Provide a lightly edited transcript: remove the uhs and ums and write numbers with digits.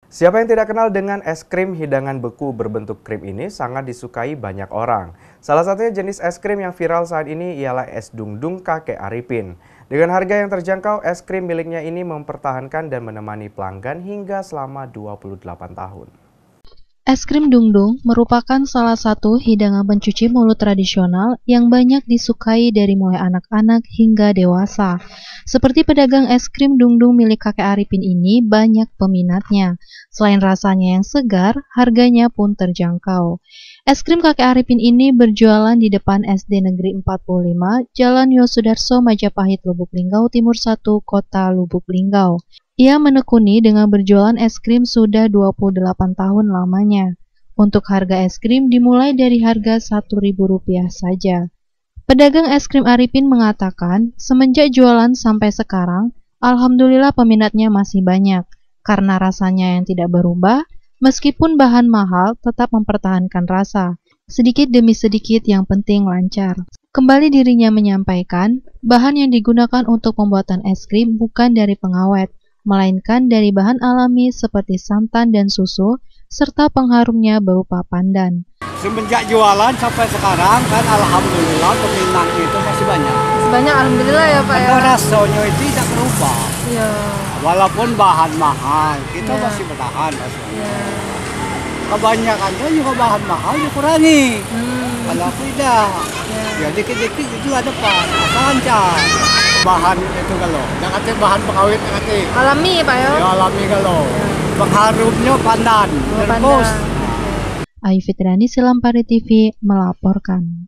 Siapa yang tidak kenal dengan es krim hidangan beku berbentuk krim ini sangat disukai banyak orang. Salah satunya jenis es krim yang viral saat ini ialah es dung-dung kakek Arifin. Dengan harga yang terjangkau, es krim miliknya ini mempertahankan dan menemani pelanggan hingga selama 28 tahun. Es krim dung-dung merupakan salah satu hidangan pencuci mulut tradisional yang banyak disukai dari mulai anak-anak hingga dewasa. Seperti pedagang es krim dung-dung milik kakek Arifin ini banyak peminatnya. Selain rasanya yang segar, harganya pun terjangkau. Es krim kakek Arifin ini berjualan di depan SD Negeri 45, Jalan Yosudarso, Majapahit, Lubuk Linggau Timur 1, Kota Lubuk Linggau. Ia menekuni dengan berjualan es krim sudah 28 tahun lamanya. Untuk harga es krim dimulai dari harga Rp1.000 saja. Pedagang es krim Arifin mengatakan, semenjak jualan sampai sekarang, alhamdulillah peminatnya masih banyak. Karena rasanya yang tidak berubah, meskipun bahan mahal tetap mempertahankan rasa. Sedikit demi sedikit yang penting lancar. Kembali dirinya menyampaikan, bahan yang digunakan untuk pembuatan es krim bukan dari pengawet, melainkan dari bahan alami seperti santan dan susu, serta pengharumnya berupa pandan. Semenjak jualan sampai sekarang kan alhamdulillah peminatnya itu masih banyak. Banyak alhamdulillah ya Pak Karena ya. rasanya itu tidak berubah. Iya. Walaupun bahan mahal, kita Ya. masih bertahan rasanya. Iya. Kebanyakannya juga bahan mahal dikurangi. Kalau tidak, Ya. ya dikit-dikit itu ada Pak, asal lancar. Bahan itu kalau, yang kata bahan pengawet yang kata. Alami ya Pak ya. Ya alami kalau. Pengharumnya pandan. Oh, Rebus. pandan. Ayu Fitriani, Selampari TV, melaporkan.